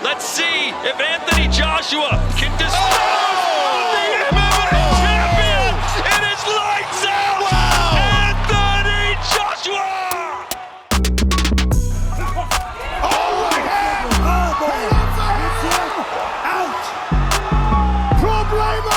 Let's see if Anthony Joshua can dispose of the MMA champion. It is lights out. Wow. Anthony Joshua. Oh, right hand. Oh, boy. Out. Problema.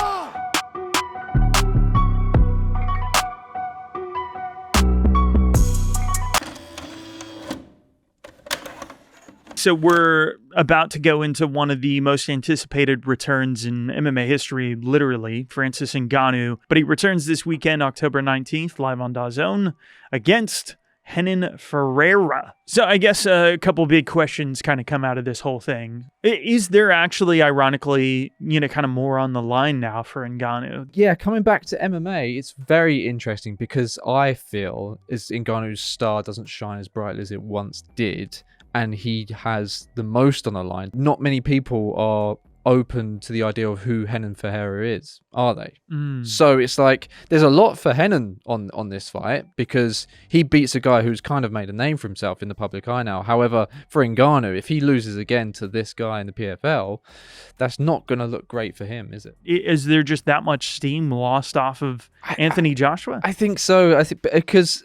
So we're about to go into one of the most anticipated returns in MMA history, literally, Francis Ngannou. But he returns this weekend, October 19th, live on DAZN, against Renan Ferreira. So I guess a couple big questions kind of come out of this whole thing. Is there actually, ironically, kind of more on the line now for Ngannou? Yeah, coming back to MMA, it's very interesting because I feel as Ngannou's star doesn't shine as brightly as it once did, and he has the most on the line. Not many people are open to the idea of who Renan Ferreira is, are they? So it's like there's a lot for Renan on this fight because he beats a guy who's kind of made a name for himself in the public eye now. However, for Ngannou, if he loses again to this guy in the PFL, that's not going to look great for him, is it? Is there just that much steam lost off of Anthony Joshua? I think so. I think because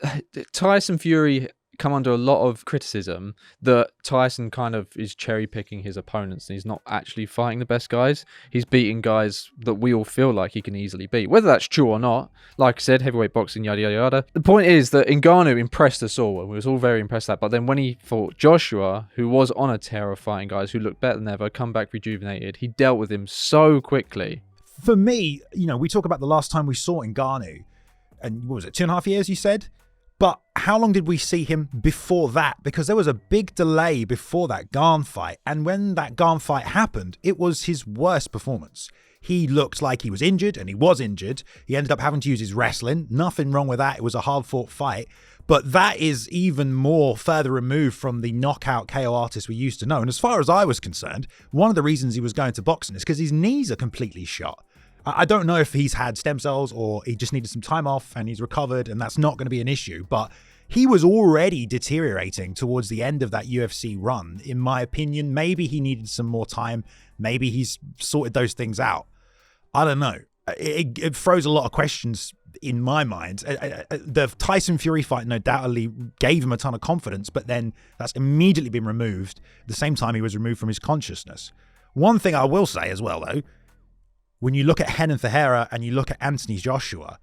Tyson Fury come under a lot of criticism that Tyson kind of is cherry picking his opponents and he's not actually fighting the best guys. He's beating guys that we all feel like he can easily beat. Whether that's true or not, like I said, heavyweight boxing, yada, yada, yada. The point is that Ngannou impressed us all and we was all very impressed with that. But then when he fought Joshua, who was on a tear of fighting guys who looked better than ever, come back rejuvenated, he dealt with him so quickly. For me, we talk about the last time we saw Ngannou, and what was it, 2.5 years, you said? But how long did we see him before that? Because there was a big delay before that Gane fight. And when that Gane fight happened, it was his worst performance. He looked like he was injured, and he was injured. He ended up having to use his wrestling. Nothing wrong with that. It was a hard-fought fight. But that is even more further removed from the knockout KO artist we used to know. And as far as I was concerned, one of the reasons he was going to boxing is because his knees are completely shot. I don't know if he's had stem cells or he just needed some time off and he's recovered and that's not going to be an issue, but he was already deteriorating towards the end of that UFC run. In my opinion, maybe he needed some more time. Maybe he's sorted those things out. I don't know. It throws a lot of questions in my mind. The Tyson Fury fight undoubtedly gave him a ton of confidence, but then that's immediately been removed at the same time he was removed from his consciousness. One thing I will say as well, though, when you look at Renan Ferreira and you look at Anthony Joshua,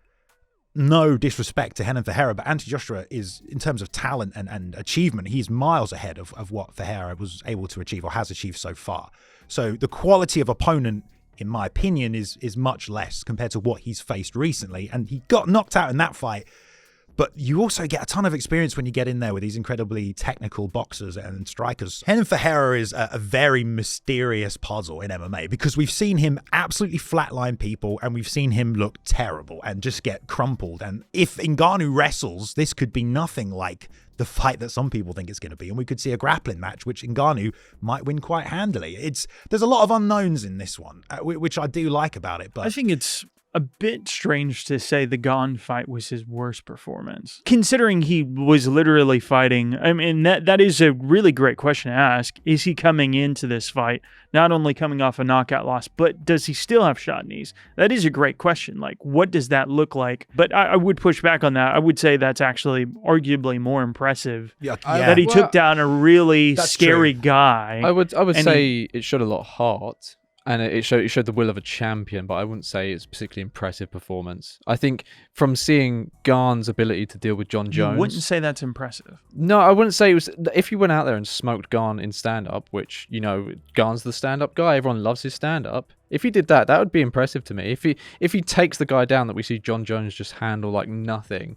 no disrespect to Renan Ferreira, but Anthony Joshua is, in terms of talent and achievement, he's miles ahead of what Ferreira was able to achieve or has achieved so far. So the quality of opponent, in my opinion, is much less compared to what he's faced recently. And he got knocked out in that fight. But you also get a ton of experience when you get in there with these incredibly technical boxers and strikers. Renan Ferreira is a very mysterious puzzle in MMA because we've seen him absolutely flatline people and we've seen him look terrible and just get crumpled. And if Ngannou wrestles, this could be nothing like the fight that some people think it's going to be. And we could see a grappling match, which Ngannou might win quite handily. There's a lot of unknowns in this one, which I do like about it. But I think it's a bit strange to say the Gane fight was his worst performance, considering he was literally fighting. I mean, that is a really great question to ask. Is he coming into this fight not only coming off a knockout loss, but does he still have shot knees? That is a great question. Like, what does that look like? But I would push back on that. I would say that's actually arguably more impressive. That he took down a really scary guy. I would say it showed a lot of heart. And it showed the will of a champion, but I wouldn't say it's a particularly impressive performance. I think from seeing Gane's ability to deal with John Jones... You wouldn't say that's impressive. No, I wouldn't say it was... If you went out there and smoked Gane in stand-up, which, Gane's the stand-up guy, everyone loves his stand-up. If he did that, that would be impressive to me. If he takes the guy down that we see John Jones just handle like nothing...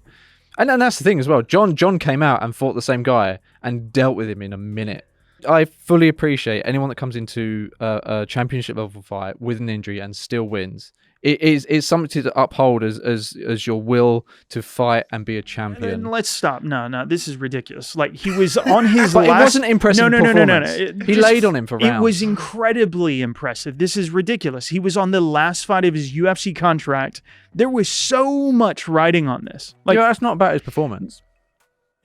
And that's the thing as well. John came out and fought the same guy and dealt with him in a minute. I fully appreciate anyone that comes into a championship level fight with an injury and still wins. It's something to uphold as your will to fight and be a champion. And let's stop. No, this is ridiculous. Like, he was on his but last... it wasn't impressive performance. No. He laid on him for rounds. It was incredibly impressive. This is ridiculous. He was on the last fight of his UFC contract. There was so much riding on this. Like, that's not about his performance.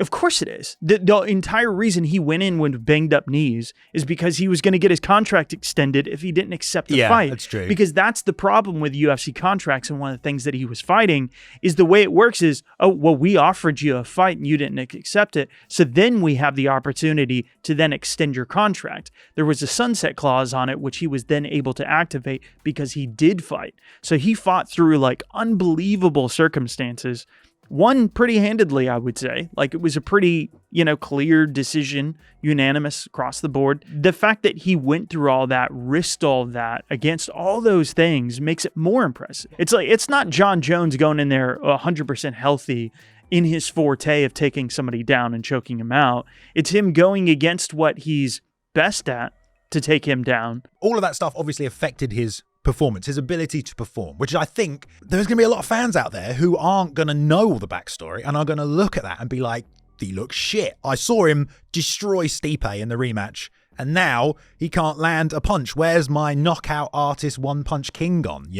Of course it is. The entire reason he went in with banged up knees is because he was going to get his contract extended if he didn't accept the fight. That's true. Because that's the problem with UFC contracts, and one of the things that he was fighting is the way it works is, oh, well, we offered you a fight and you didn't accept it, so then we have the opportunity to then extend your contract. There was a sunset clause on it, which he was then able to activate because he did fight. So he fought through like unbelievable circumstances. Won pretty handedly, I would say. Like, it was a pretty, clear decision, unanimous across the board. The fact that he went through all that, risked all that against all those things makes it more impressive. It's like, it's not John Jones going in there 100% healthy in his forte of taking somebody down and choking him out. It's him going against what he's best at to take him down. All of that stuff obviously affected his performance, his ability to perform, which I think there's going to be a lot of fans out there who aren't going to know all the backstory and are going to look at that and be like, he looks shit. I saw him destroy Stipe in the rematch and now he can't land a punch. Where's my knockout artist one punch king gone,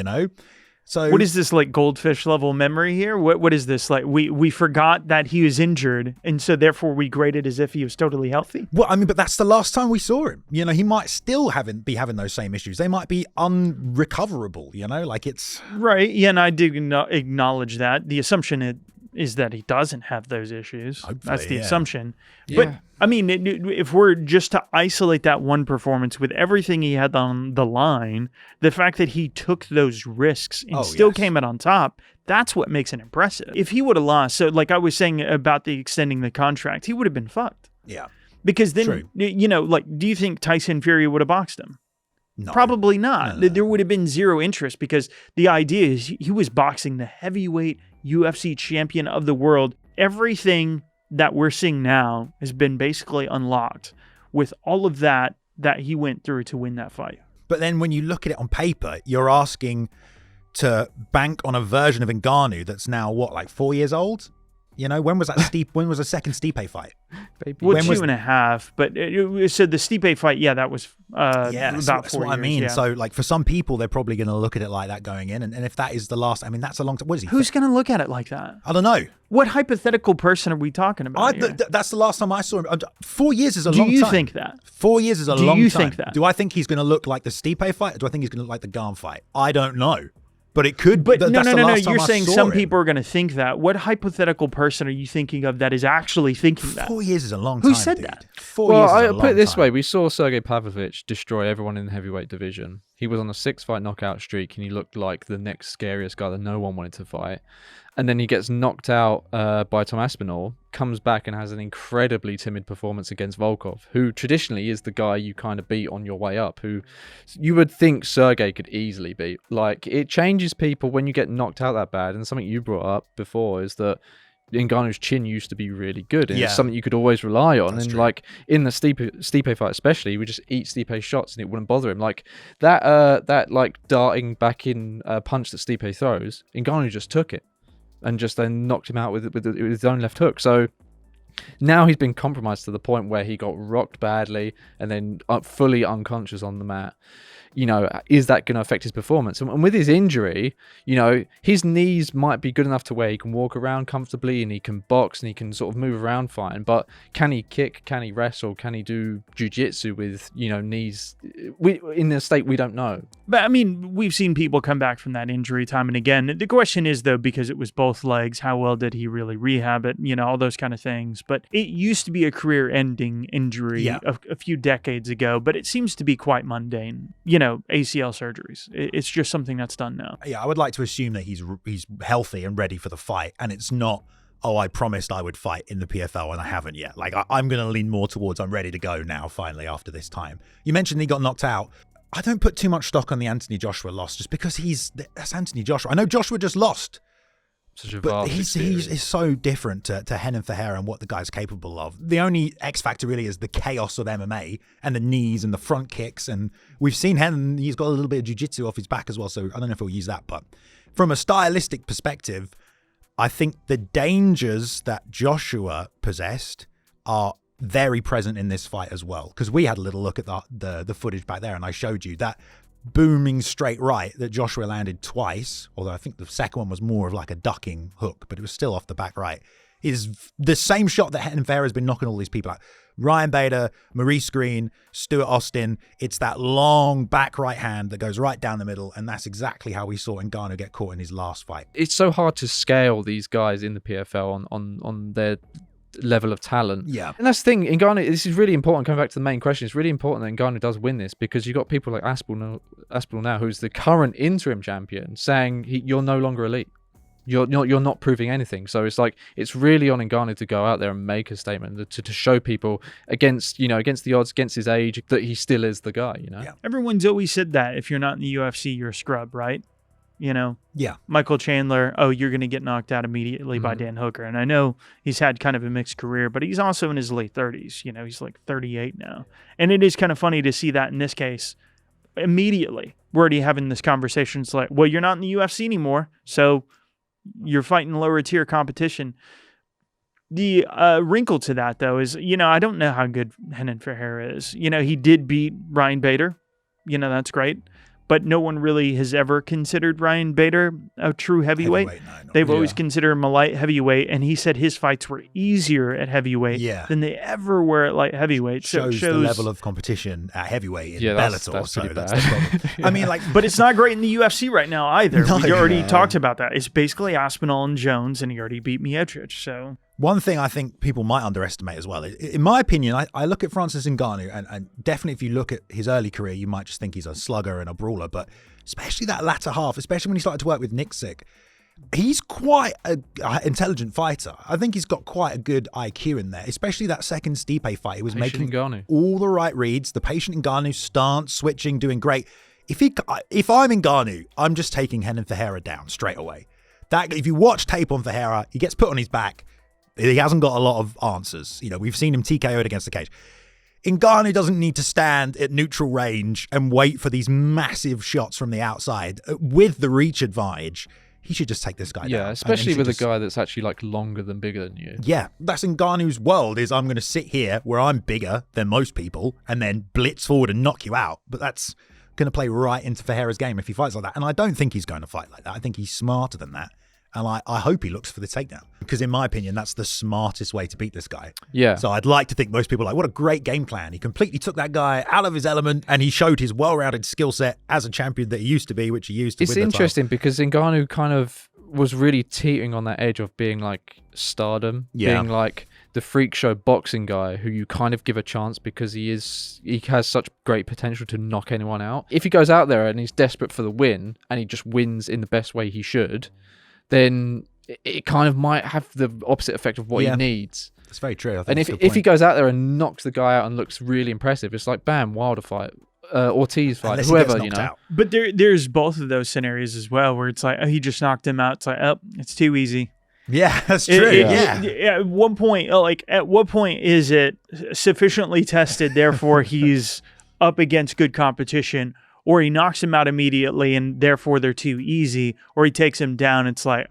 So what is this, like, goldfish level memory here? What is this? Like, we forgot that he was injured, and so therefore we graded as if he was totally healthy? Well, I mean, but that's the last time we saw him. He might still be having those same issues. They might be unrecoverable, like it's... Right, yeah, and I do acknowledge that. The assumption is that he doesn't have those issues. Hopefully, that's the yeah. assumption. Yeah. But, I mean, if we're just to isolate that one performance with everything he had on the line, the fact that he took those risks and still came out on top, that's what makes it impressive. If he would have lost, so like I was saying about the extending the contract, he would have been fucked. Yeah. Because then, True. do you think Tyson Fury would have boxed him? No. Probably not. No. There would have been zero interest because the idea is he was boxing the heavyweight UFC champion of the world. Everything that we're seeing now has been basically unlocked with all of that he went through to win that fight. But then when you look at it on paper, you're asking to bank on a version of Ngannou that's now, 4 years old? When was that when was the second Stipe fight? Baby. Well, When was- 2.5, but so the Stipe fight, that was about that's 4 what years. I mean. Yeah. So, for some people, they're probably going to look at it like that going in. And if that is the last, I mean, that's a long time. What is he? Who's going to look at it like that? I don't know. What hypothetical person are we talking about here? That's the last time I saw him. 4 years is a Do long time. you think that? 4 years is a Do long you time. think that? Do I think he's going to look like the Stipe fight? Or do I think he's going to look like the Gane fight? I don't know. But it could. But that's no. the last time You're I saying saw some him. people are going to think that. What hypothetical person are you thinking of that is actually thinking that? 4 years is a long time. Who said dude. that? 4 Well, years is a I'll long put it this time. way. We saw Sergey Pavlovich destroy everyone in the heavyweight division. He was on a 6-fight knockout streak and he looked like the next scariest guy that no one wanted to fight. And then he gets knocked out by Tom Aspinall, comes back and has an incredibly timid performance against Volkov, who traditionally is the guy you kind of beat on your way up, who you would think Sergey could easily beat. Like, it changes people when you get knocked out that bad. And something you brought up before is that Ngannou's chin used to be really good, and it's something you could always rely on. That's and true. like in the Stipe fight, especially, he would just eat Stipe's shots and it wouldn't bother him. Like that like darting back in punch that Stipe throws, Ngannou just took it and just then knocked him out with his own left hook. So now he's been compromised to the point where he got rocked badly and then fully unconscious on the mat. Is that going to affect his performance? And with his injury, his knees might be good enough to where he can walk around comfortably and he can box and he can sort of move around fine. But can he kick? Can he wrestle? Can he do jiu-jitsu with, knees? In the state, we don't know. But I mean, we've seen people come back from that injury time and again. The question is, though, because it was both legs, how well did he really rehab it? All those kind of things. But it used to be a career-ending injury a few decades ago, but it seems to be quite mundane. ACL surgeries. It's just something that's done now. Yeah, I would like to assume that he's healthy and ready for the fight, and it's not, I promised I would fight in the PFL and I haven't yet. Like, I'm going to lean more towards I'm ready to go now, finally, after this time. You mentioned he got knocked out. I don't put too much stock on the Anthony Joshua loss just because that's Anthony Joshua. I know Joshua just lost, Such a but vast he's experience. so different to Renan Ferreira and what the guy's capable of. The only X factor really is the chaos of MMA and the knees and the front kicks. And we've seen Renan, he's got a little bit of jiu-jitsu off his back as well. So I don't know if he'll use that. But from a stylistic perspective, I think the dangers that Joshua possessed are very present in this fight as well. Because we had a little look at the footage back there and I showed you that booming straight right that Joshua landed twice, although I think the second one was more of like a ducking hook, but it was still off the back right. is the same shot that Renan Ferreira has been knocking all these people out. Ryan Bader, Maurice Green, Stuart Austin. It's that long back right hand that goes right down the middle, and that's exactly how we saw Ngannou get caught in his last fight. It's so hard to scale these guys in the PFL on their level of talent. Yeah. And that's the thing, Ngannou, this is really important, coming back to the main question, it's really important that Ngannou does win this, because you've got people like Aspinall now, who's the current interim champion, saying you're no longer elite. You're not proving anything. So it's like, it's really on Ngannou to go out there and make a statement to show people against the odds, against his age, that he still is the guy, Yeah. Everyone's always said that if you're not in the UFC, you're a scrub, right? Yeah. Michael Chandler, you're going to get knocked out immediately by Dan Hooker. And I know he's had kind of a mixed career, but he's also in his late 30s. He's like 38 now. And it is kind of funny to see that in this case. Immediately, we're already having this conversation. It's like, well, you're not in the UFC anymore, so you're fighting lower tier competition. The wrinkle to that, though, is, I don't know how good Renan Ferreira is. He did beat Ryan Bader. That's great. But no one really has ever considered Ryan Bader a true heavyweight. They've always considered him a light heavyweight, and he said his fights were easier at heavyweight than they ever were at light heavyweight. So shows the level of competition at heavyweight in Bellator. That's pretty bad. That's the problem. I mean, but it's not great in the UFC right now either. No. We already talked about that. It's basically Aspinall and Jones, and he already beat Miocic. So one thing I think people might underestimate as well, in my opinion, I look at Francis Ngannou, and definitely if you look at his early career, you might just think he's a slugger and a brawler, but especially that latter half, especially when he started to work with Nixick, he's quite an intelligent fighter. I think he's got quite a good IQ in there, especially that second Stipe fight. He was making all the right reads, the patient Ngannou stance, switching, doing great. If I'm Ngannou, I'm just taking Renan Ferreira down straight away. If you watch tape on Ferreira, he gets put on his back. He hasn't got a lot of answers. We've seen him TKO'd against the cage. Ngannou doesn't need to stand at neutral range and wait for these massive shots from the outside. With the reach advantage, he should just take this guy down. Yeah, especially with a guy that's actually like longer than bigger than you. Yeah, that's Ngannou's world, is I'm going to sit here where I'm bigger than most people and then blitz forward and knock you out. But that's going to play right into Ferreira's game if he fights like that. And I don't think he's going to fight like that. I think he's smarter than that. And I hope he looks for the takedown, because in my opinion, that's the smartest way to beat this guy. Yeah. So I'd like to think most people are like, what a great game plan. He completely took that guy out of his element, and he showed his well-rounded skill set as a champion that he used to be, which he used to. It's interesting because Ngannou kind of was really teetering on that edge of being like stardom, being like the freak show boxing guy who you kind of give a chance because he has such great potential to knock anyone out. If he goes out there and he's desperate for the win and he just wins in the best way he should, then it kind of might have the opposite effect of what he needs. That's very true. I think and if he goes out there and knocks the guy out and looks really impressive, it's like, bam, Wilder fight, Ortiz fight, unless whoever, he gets knocked out. But there's both of those scenarios as well, where it's like, he just knocked him out. It's like, it's too easy. Yeah, that's true. At what point is it sufficiently tested, therefore he's up against good competition, or he knocks him out immediately and therefore they're too easy, or he takes him down. It's like,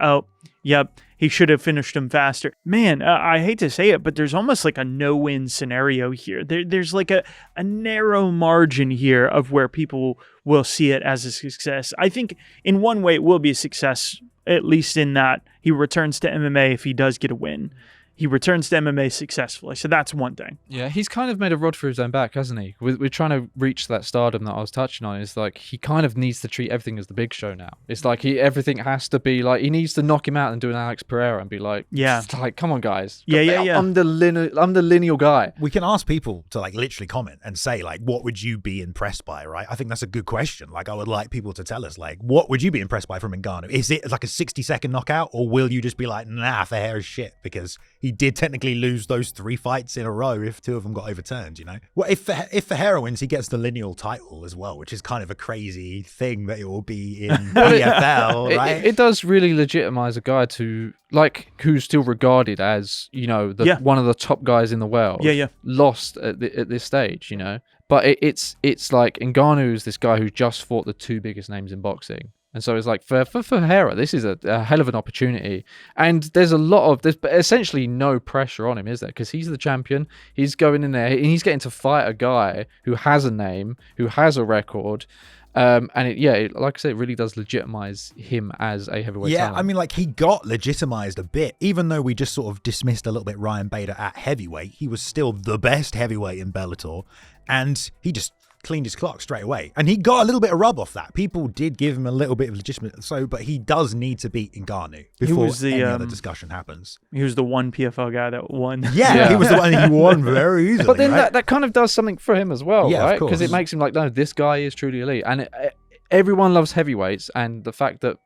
he should have finished him faster. Man, I hate to say it, but there's almost like a no-win scenario here. There's like a narrow margin here of where people will see it as a success. I think in one way it will be a success, at least in that he returns to MMA if he does get a win. He returns to MMA successfully. So that's one thing. Yeah, he's kind of made a rod for his own back, hasn't he? We're trying to reach that stardom that I was touching on. It's like he kind of needs to treat everything as the big show now. It's like everything has to be like, he needs to knock him out and do an Alex Pereira and be like, like, come on, guys. Yeah. I'm the lineal guy. We can ask people to like literally comment and say like, what would you be impressed by, right? I think that's a good question. Like, I would like people to tell us, like, what would you be impressed by from Ngannou? Is it like a 60-second knockout, or will you just be like, nah, Ferreira's shit, because he did technically lose those 3 fights in a row if 2 of them got overturned, Well, if Ferreira wins, he gets the lineal title as well, which is kind of a crazy thing that it will be in PFL, right? It does really legitimize a guy to, like, who's still regarded as, one of the top guys in the world. Lost at this stage, But it's like Ngannou is this guy who just fought the 2 biggest names in boxing. And so it's like for Ferreira, this is a hell of an opportunity. And there's essentially no pressure on him, is there? Because he's the champion. He's going in there and he's getting to fight a guy who has a name, who has a record. And like I said, it really does legitimize him as a heavyweight talent. I mean, like, he got legitimized a bit. Even though we just sort of dismissed a little bit Ryan Bader at heavyweight, he was still the best heavyweight in Bellator. And he just cleaned his clock straight away. And he got a little bit of rub off that. People did give him a little bit of legitimate, but he does need to beat Ngannou before any other discussion happens. He was the one PFL guy that won. Yeah, he was the one who won very easily. But then right? that kind of does something for him as well, Yeah, right? of course. Because it makes him like, no, this guy is truly elite. And everyone loves heavyweights, and the fact that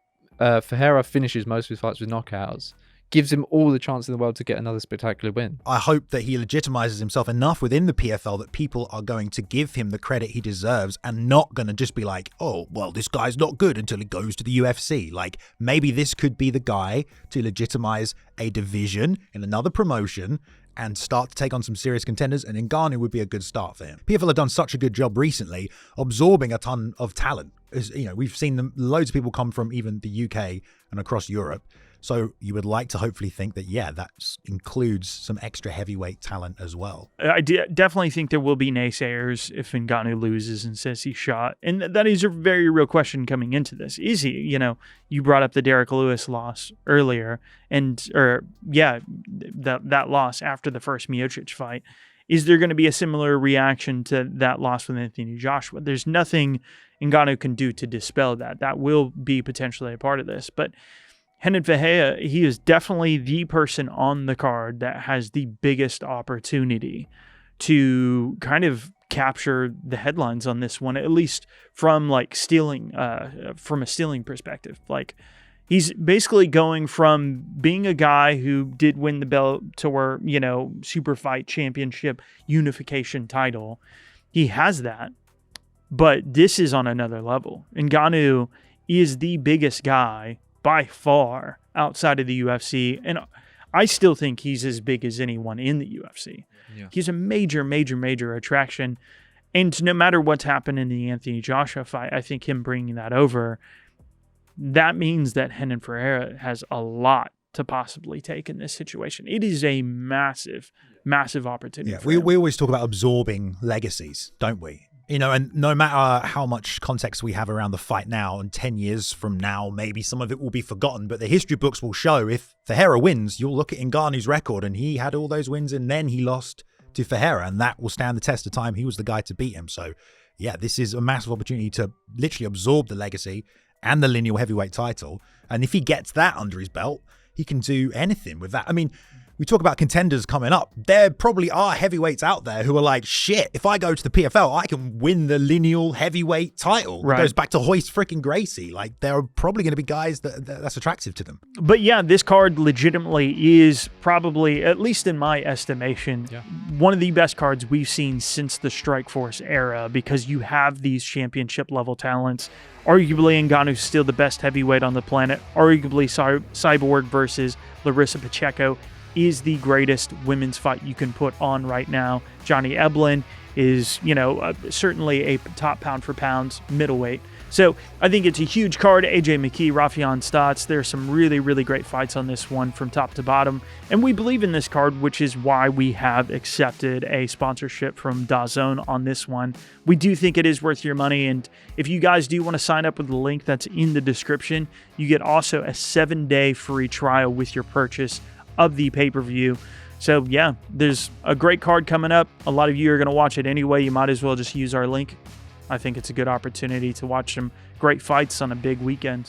Ferreira finishes most of his fights with knockouts gives him all the chance in the world to get another spectacular win. I hope that he legitimizes himself enough within the PFL that people are going to give him the credit he deserves and not going to just be like, oh, well, this guy's not good until he goes to the UFC. Like, maybe this could be the guy to legitimize a division in another promotion and start to take on some serious contenders, and Ngannou would be a good start for him. PFL have done such a good job recently absorbing a ton of talent. We've seen them, loads of people come from even the UK and across Europe. So you would like to hopefully think that, that includes some extra heavyweight talent as well. I definitely think there will be naysayers if Ngannou loses and says he's shot. And that is a very real question coming into this. Is he? You brought up the Derek Lewis loss earlier. That loss after the first Miocic fight. Is there going to be a similar reaction to that loss with Anthony Joshua? There's nothing Ngannou can do to dispel that. That will be potentially a part of this. But Renan Ferreira, he is definitely the person on the card that has the biggest opportunity to kind of capture the headlines on this one, at least from from a stealing perspective. Like, he's basically going from being a guy who did win the Bellator, super fight championship unification title. He has that, but this is on another level. Ngannou is the biggest guy by far outside of the UFC, and I still think he's as big as anyone in the UFC. Yeah. He's a major, major, major attraction, and no matter what's happened in the Anthony Joshua fight, I think him bringing that over, that means that Renan Ferreira has a lot to possibly take in this situation. It is a massive, massive opportunity. Yeah, we always talk about absorbing legacies, don't we? And no matter how much context we have around the fight now, and 10 years from now, maybe some of it will be forgotten, but the history books will show if Ferreira wins, you'll look at Ngannou's record, and he had all those wins, and then he lost to Ferreira, and that will stand the test of time. He was the guy to beat him. So, this is a massive opportunity to literally absorb the legacy and the lineal heavyweight title. And if he gets that under his belt, he can do anything with that. I mean, we talk about contenders coming up. There probably are heavyweights out there who are like, shit, if I go to the PFL, I can win the lineal heavyweight title. Right. It goes back to Hoist freaking Gracie. Like, there are probably going to be guys that's attractive to them. But this card legitimately is probably, at least in my estimation, one of the best cards we've seen since the Strikeforce era, because you have these championship level talents. Arguably, Ngannou's still the best heavyweight on the planet. Arguably, Cyborg versus Larissa Pacheco is the greatest women's fight you can put on right now. Johnny Eblen is, certainly a top pound for pound middleweight. So I think it's a huge card. AJ McKee, Rafion Stotts. There's some really, really great fights on this one from top to bottom. And we believe in this card, which is why we have accepted a sponsorship from DAZN on this one. We do think it is worth your money. And if you guys do want to sign up with the link that's in the description, you get also a 7-day free trial with your purchase of the pay-per-view. So there's a great card coming up. A lot of you are going to watch it anyway. You might as well just use our link. I think it's a good opportunity to watch some great fights on a big weekend.